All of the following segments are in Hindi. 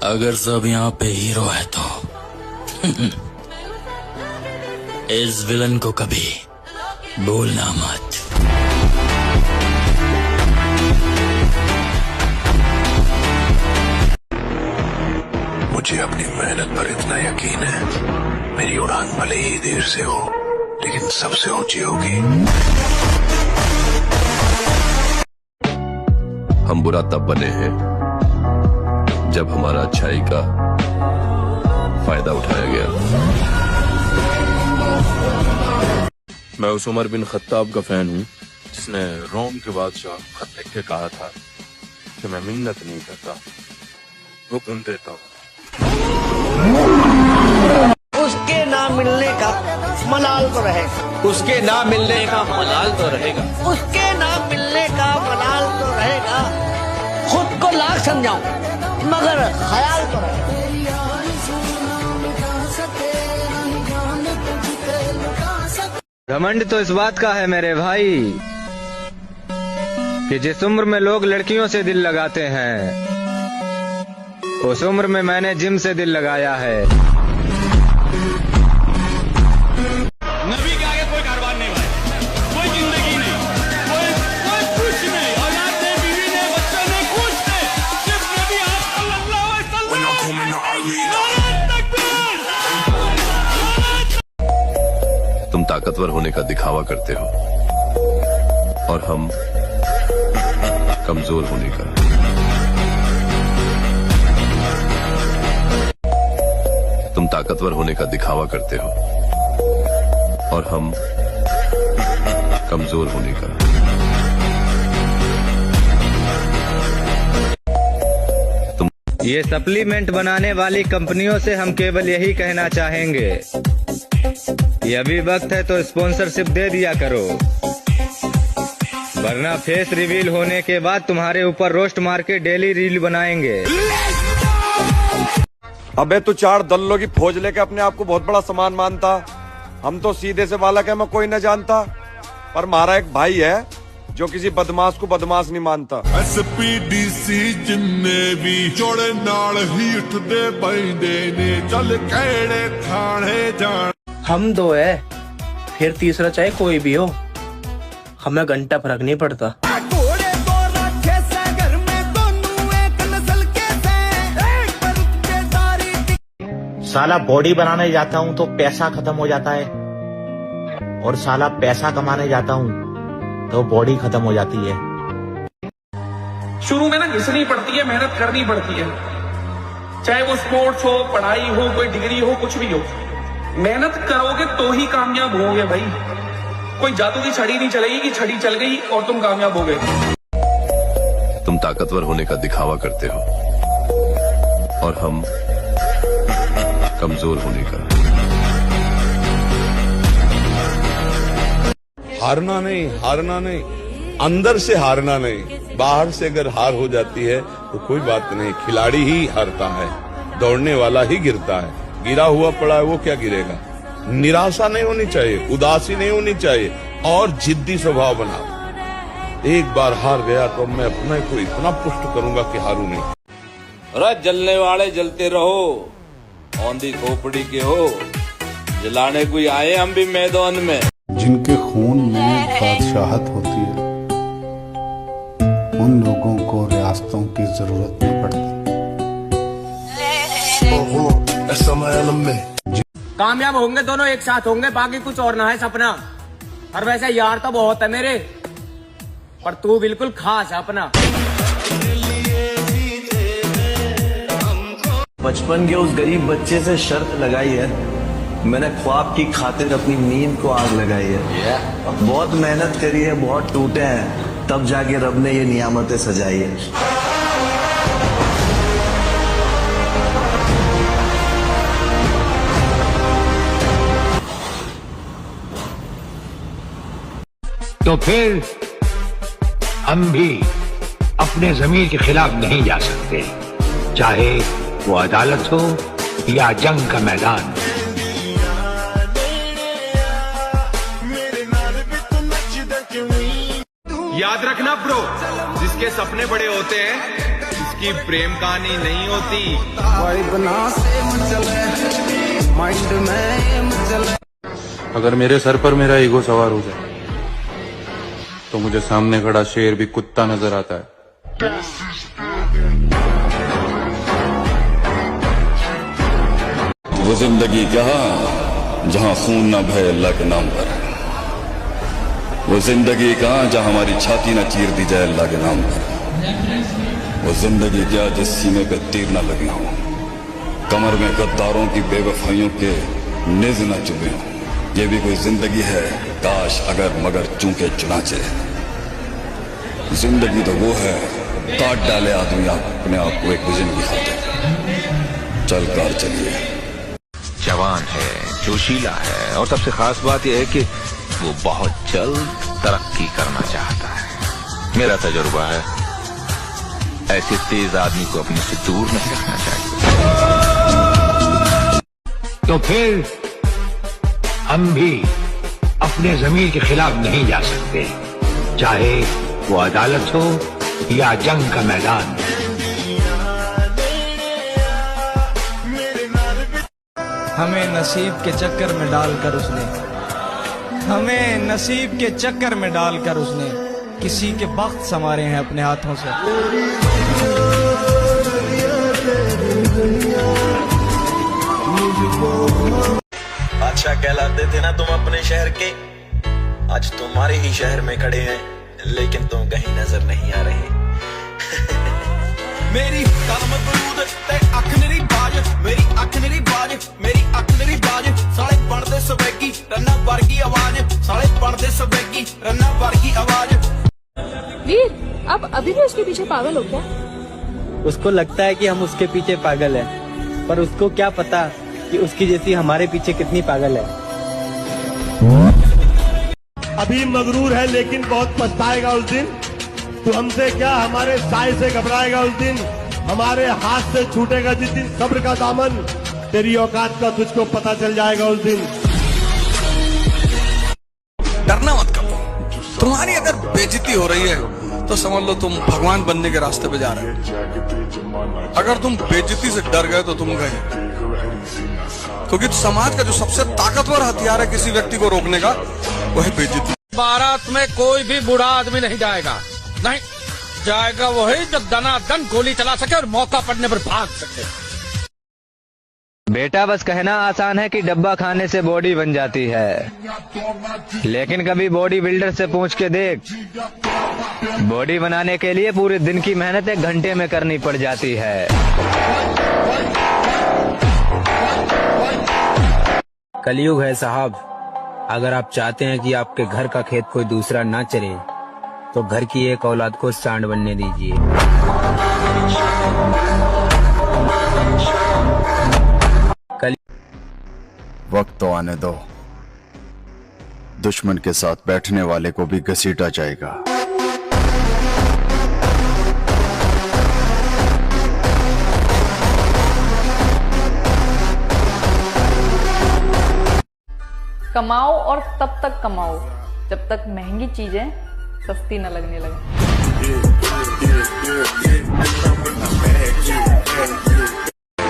अगर सब यहाँ पे हीरो है तो इस विलन को कभी भूलना मत। मुझे अपनी मेहनत पर इतना यकीन है, मेरी उड़ान भले ही देर से हो लेकिन सबसे ऊंची होगी। हम बुरा तब बने हैं जब हमारा अच्छाई का फायदा उठाया गया। मैं उस उमर बिन खत्ताब का फैन हूँ जिसने रोम के बादशाह खत लिख के कहा था कि मैं मिन्नत नहीं करता, हुक्म देता हूँ। उसके ना मिलने का मलाल तो रहेगा, उसके ना मिलने का मलाल तो रहेगा, उसके ना मिलने का मलाल तो रहेगा। खुद को लाख समझाऊं मगर ख्याल तो रहेगा। घमंड तो इस बात का है मेरे भाई कि जिस उम्र में लोग लड़कियों से दिल लगाते हैं उस उम्र में मैंने जिम से दिल लगाया है। नबी के आगे कोई कारवान नहीं भाई, कोई जिंदगी नहीं, कोई कुछ नहीं, औलाद ने, बीवी ने, बच्चों ने, कुछ नहीं, सिर्फ नबी आप सल्लल्लाहु अलैहि वसल्लम। तुम ताकतवर होने का दिखावा करते हो और हम कमजोर होने का। तुम ताकतवर होने का दिखावा करते हो और हम कमजोर होने का। ये सप्लीमेंट बनाने वाली कंपनियों से हम केवल यही कहना चाहेंगे कि अभी वक्त है तो स्पॉन्सरशिप दे दिया करो, वरना फेस रिवील होने के बाद तुम्हारे ऊपर रोस्ट मार के डेली रील बनाएंगे। अबे तू 4 दल्लों की फौज लेके अपने आप को बहुत बड़ा सामान मानता। हम तो सीधे से बालक है, मैं कोई न जानता, पर हमारा एक भाई है जो किसी बदमाश को बदमाश नहीं मानता। SPDC जिन्ने भी जोड़े नाल ही उठदे बैठे ने, चल केड़े थाने जान। हम दो है फिर तीसरा चाहे कोई भी हो, हमें घंटा फर्क नहीं पड़ता। साला बॉडी बनाने जाता हूँ तो पैसा खत्म हो जाता है और साला पैसा कमाने जाता हूँ तो बॉडी खत्म हो जाती है। शुरू में ना घिसनी पड़ती है, मेहनत करनी पड़ती है, चाहे वो स्पोर्ट्स हो, पढ़ाई हो, कोई डिग्री हो, कुछ भी हो। मेहनत करोगे तो ही कामयाब होगे भाई। कोई जादू की छड़ी नहीं चलेगी कि छड़ी चल गई और तुम कामयाब हो गए। तुम ताकतवर होने का दिखावा करते हो और हम कमजोर होने का। हारना नहीं, अंदर से हारना नहीं। बाहर से अगर हार हो जाती है तो कोई बात नहीं, खिलाड़ी ही हारता है, दौड़ने वाला ही गिरता है। गिरा हुआ पड़ा है वो क्या गिरेगा। निराशा नहीं होनी चाहिए, उदासी नहीं होनी चाहिए और जिद्दी स्वभाव बना। एक बार हार गया तो मैं अपने को इतना पुष्ट करूंगा कि हारू नहीं। अरे जलने वाले जलते रहो, औंधी खोपड़ी के हो, जलाने कोई आए हम भी मैदान में। जिनके खून में बादशाहत होती है उन लोगों को रियासतों की जरूरत नहीं पड़ती। कामयाब होंगे दोनों एक साथ होंगे, बाकी कुछ और ना है सपना। और वैसे यार तो बहुत है मेरे, पर तू बिल्कुल खास है अपना। बचपन के उस गरीब बच्चे से शर्त लगाई है, मैंने ख्वाब की खातिर अपनी नींद को आग लगाई है। बहुत मेहनत करी है, बहुत टूटे हैं, तब जाके रब ने ये नियामतें सजाई है। तो फिर हम भी अपने ज़मीर के खिलाफ नहीं जा सकते, चाहे वो अदालत हो या जंग का मैदान। याद रखना ब्रो, जिसके सपने बड़े होते हैं इसकी प्रेम कहानी नहीं होती। अगर मेरे सर पर मेरा ईगो सवार हो जाए तो मुझे सामने खड़ा शेर भी कुत्ता नजर आता है। वो जिंदगी कहाँ जहाँ खून ना बहे अल्लाह के नाम पर। वो जिंदगी कहाँ जहाँ हमारी छाती ना चीर दी जाए अल्लाह के नाम पर। वो जिंदगी क्या जिस सीने पे तीर ना लगे हों, कमर में गद्दारों की बेवफाइयों के निज न चुभे हों। ये भी कोई जिंदगी है, काश अगर मगर चूंके चुनाचे। जिंदगी तो वो है काट डाले आदमी अपने आप को एक विजन की खातिर। चल कार चलिए। जवान है, जोशीला है और सबसे खास बात यह है कि वो बहुत जल्द तरक्की करना चाहता है। मेरा तजुर्बा है ऐसे तेज आदमी को अपने से दूर नहीं रखना चाहिए। तो फिर हम भी अपने जमीर के खिलाफ नहीं जा सकते, चाहे वो अदालत हो या जंग का मैदान। हमें नसीब के चक्कर में डालकर उसने किसी के वक्त संवारे हैं अपने हाथों से। बादशाह कहलाते थे ना तुम अपने शहर के, आज तुम्हारे ही शहर में खड़े हैं लेकिन तुम कहीं नजर नहीं आ रहे। मेरी कलम बरूद ते अख मेरी बाज, मेरी अख मेरी बाज, मेरी अख मेरी बाज। साले पढ़दे सवेगी रन्ना वर्गी आवाज, साले पढ़दे सवेगी रन्ना वर्गी आवाज। वीर, आप अभी भी उसके पीछे पागल हो क्या? उसको लगता है कि हम उसके पीछे पागल हैं, पर उसको क्या पता कि उसकी जैसी हमारे पीछे कितनी पागल है। अभी मगरूर है लेकिन बहुत पछताएगा उस दिन। तू हमसे क्या हमारे साय से घबराएगा उस दिन। हमारे हाथ से छूटेगा जिस दिन सब्र का दामन, तेरी औकात का तुझको पता चल जाएगा उस दिन। डरना मत करो, तुम्हारी अगर बेइज्जती हो रही है तो समझ लो तुम भगवान बनने के रास्ते पे जा रहे हो। अगर तुम बेइज्जती से डर गए तो तुम गए, क्योंकि समाज का जो सबसे ताकतवर हथियार है किसी व्यक्ति को रोकने का, वो है बेइज्जती। बारात में कोई भी बूढ़ा आदमी नहीं जाएगा, नहीं जाएगा वही जो दनादन गोली चला सके और मौका पड़ने पर भाग सके। बेटा बस कहना आसान है कि डब्बा खाने से बॉडी बन जाती है, लेकिन कभी बॉडी बिल्डर से पूछ के देख, बॉडी बनाने के लिए पूरे दिन की मेहनत 1 घंटे में करनी पड़ जाती है। कलयुग है साहब, अगर आप चाहते हैं कि आपके घर का खेत कोई दूसरा ना चले तो घर की एक औलाद को सांड बनने दीजिए। वक्त तो आने दो, दुश्मन के साथ बैठने वाले को भी घसीटा जाएगा। कमाओ और तब तक कमाओ जब तक महंगी चीजें सस्ती न लगने लगे।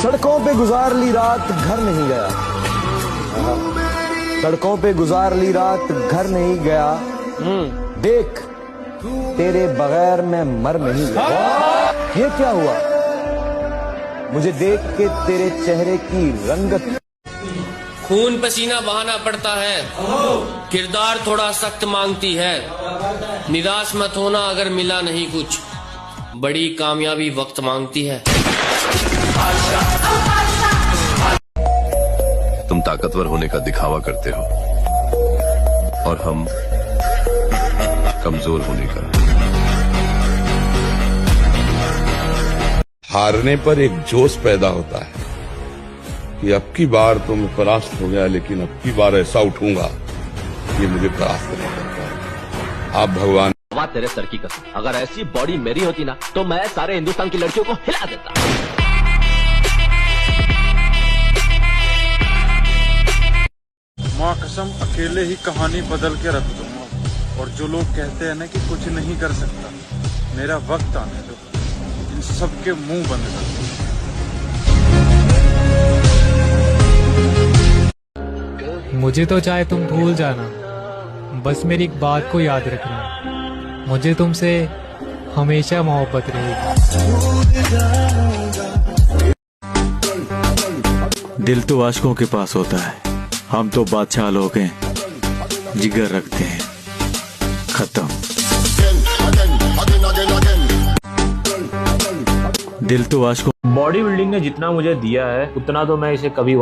सड़कों पे गुजार ली रात घर नहीं गया, सड़कों पे गुजार ली रात घर नहीं गया, देख तेरे बगैर मैं मर नहीं गया। ये क्या हुआ? मुझे देख के तेरे चेहरे की रंगत। खून पसीना बहाना पड़ता है, किरदार थोड़ा सख्त मांगती है। निराश मत होना अगर मिला नहीं कुछ, बड़ी कामयाबी वक्त मांगती है। तुम ताकतवर होने का दिखावा करते हो और हम कमजोर होने का। हारने पर एक जोश पैदा होता है कि अब की बार तो मैं परास्त हो गया, लेकिन अब की बार ऐसा उठूंगा कि मुझे परास्त नहीं कर पाए। आप भगवान। तेरे सर की कसम, अगर ऐसी बॉडी मेरी होती ना तो मैं सारे हिंदुस्तान की लड़कियों को हिला देता। माँ कसम अकेले ही कहानी बदल के रख दूंगा। और जो लोग कहते हैं ना कि कुछ नहीं कर सकता, मेरा वक्त आने दो, इन सबके मुंह बंद कर दूं। मुझे तो चाहे तुम भूल जाना, बस मेरी एक बात को याद रखना, मुझे तुमसे हमेशा मोहब्बत रहेगी। दिल तो आशिकों के पास होता है, हम तो बादशाह लोग हैं, जिगर रखते हैं। खत्म। दिल तो आशिकों। बॉडी बिल्डिंग ने जितना मुझे दिया है उतना तो मैं इसे कभी